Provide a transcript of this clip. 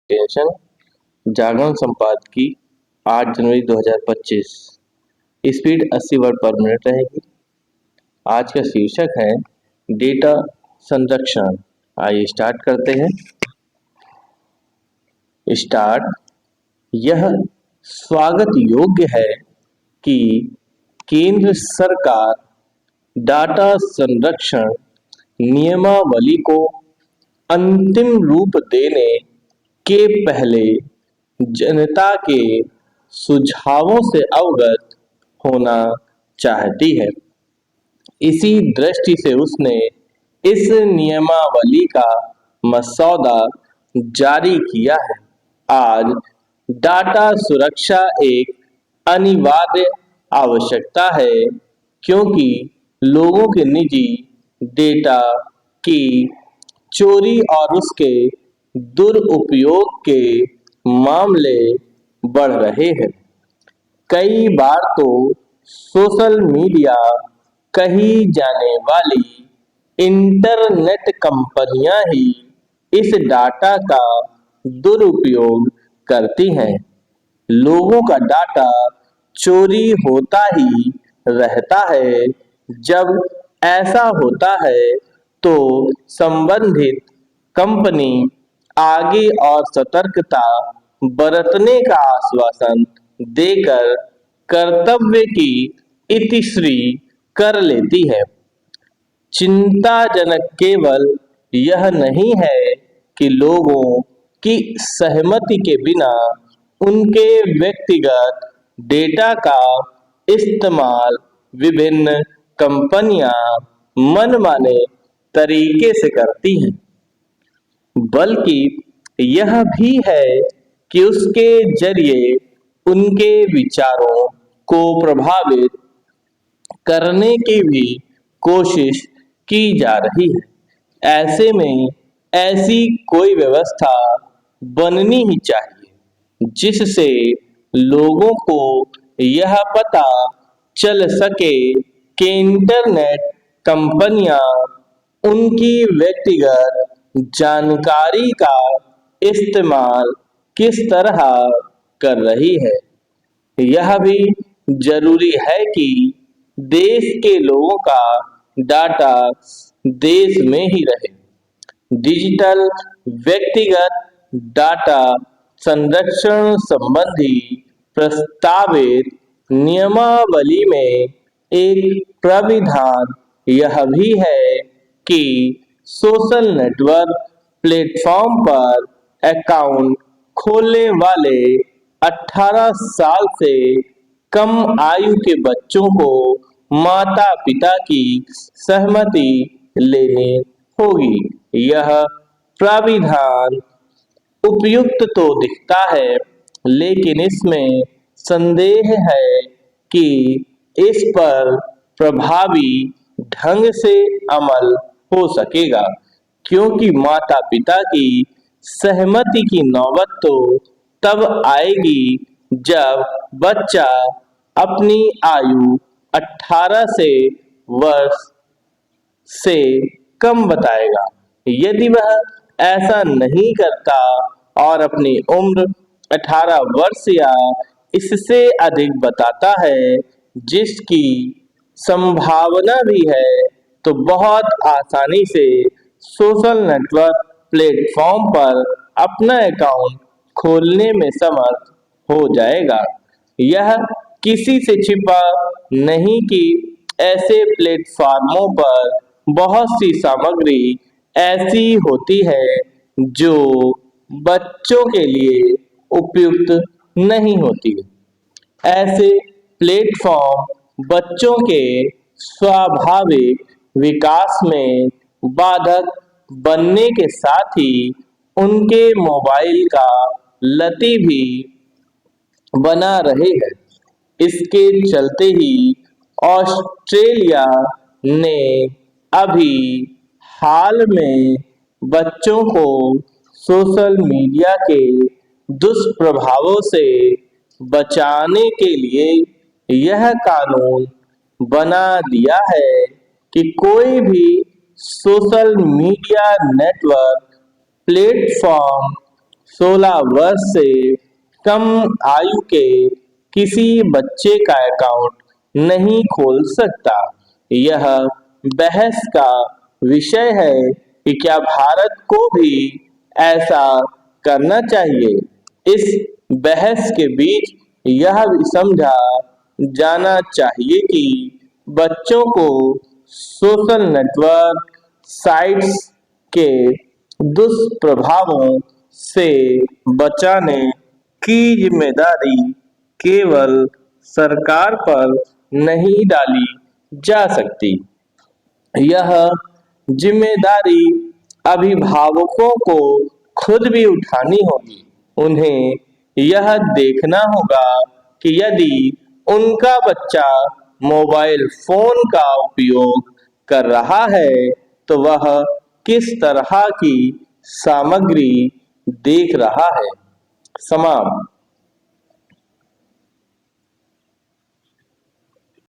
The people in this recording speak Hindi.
टेंशन जागरण संपादकीय 8 जनवरी 2025। स्पीड 80 वर्ड पर मिनट रहेगी। आज का शीर्षक है डेटा संरक्षण। आइए स्टार्ट करते हैं। यह स्वागत योग्य है कि केंद्र सरकार डाटा संरक्षण नियमावली को अंतिम रूप देने के पहले जनता के सुझावों से अवगत होना चाहती है। इसी दृष्टि से उसने इस नियमावली का मसौदा जारी किया है। आज डाटा सुरक्षा एक अनिवार्य आवश्यकता है, क्योंकि लोगों के निजी डेटा की चोरी और उसके दुरुपयोग के मामले बढ़ रहे हैं। कई बार तो सोशल मीडिया कही जाने वाली इंटरनेट कंपनियां ही इस डाटा का दुरुपयोग करती हैं। लोगों का डाटा चोरी होता ही रहता है। जब ऐसा होता है तो संबंधित कंपनी आगे और सतर्कता बरतने का आश्वासन देकर कर्तव्य की इतिश्री कर लेती है। चिंताजनक केवल यह नहीं है कि लोगों की सहमति के बिना उनके व्यक्तिगत डेटा का इस्तेमाल विभिन्न कंपनियां मनमाने तरीके से करती हैं, बल्कि यह भी है कि उसके जरिए उनके विचारों को प्रभावित करने की भी कोशिश की जा रही है। ऐसे में ऐसी कोई व्यवस्था बननी ही चाहिए जिससे लोगों को यह पता चल सके कि इंटरनेट कंपनियां उनकी व्यक्तिगत जानकारी का इस्तेमाल किस तरह कर रही है। यह भी जरूरी है कि देश के लोगों का डाटा देश में ही रहे। डिजिटल व्यक्तिगत डाटा संरक्षण संबंधी प्रस्तावित नियमावली में एक प्राविधान यह भी है कि सोशल नेटवर्क प्लेटफॉर्म पर अकाउंट खोलने वाले 18 साल से कम आयु के बच्चों को माता पिता की सहमति लेनी होगी। यह प्राविधान उपयुक्त तो दिखता है, लेकिन इसमें संदेह है कि इस पर प्रभावी ढंग से अमल हो सकेगा, क्योंकि माता पिता की सहमति की नौबत तो तब आएगी जब बच्चा अपनी आयु 18 वर्ष से कम बताएगा। यदि वह ऐसा नहीं करता और अपनी उम्र 18 वर्ष या इससे अधिक बताता है, जिसकी संभावना भी है, तो बहुत आसानी से सोशल नेटवर्क प्लेटफॉर्म पर अपना अकाउंट खोलने में समर्थ हो जाएगा। यह किसी से छिपा नहीं कि ऐसे प्लेटफॉर्मों पर बहुत सी सामग्री ऐसी होती है जो बच्चों के लिए उपयुक्त नहीं होती। ऐसे प्लेटफॉर्म बच्चों के स्वाभाविक विकास में बाधक बनने के साथ ही उनके मोबाइल का लती भी बना रहे हैं। इसके चलते ही ऑस्ट्रेलिया ने अभी हाल में बच्चों को सोशल मीडिया के दुष्प्रभावों से बचाने के लिए यह कानून बना दिया है कि कोई भी सोशल मीडिया नेटवर्क प्लेटफॉर्म 16 वर्ष से कम आयु के किसी बच्चे का अकाउंट नहीं खोल सकता। यह बहस का विषय है कि क्या भारत को भी ऐसा करना चाहिए। इस बहस के बीच यह भी समझा जाना चाहिए कि बच्चों को सोशल नेटवर्क साइट्स के दुष्प्रभावों से बचाने की जिम्मेदारी केवल सरकार पर नहीं डाली जा सकती। यह जिम्मेदारी अभिभावकों को खुद भी उठानी होगी। उन्हें यह देखना होगा कि यदि उनका बच्चा मोबाइल फोन का उपयोग कर रहा है तो वह किस तरह की सामग्री देख रहा है। समाप्त।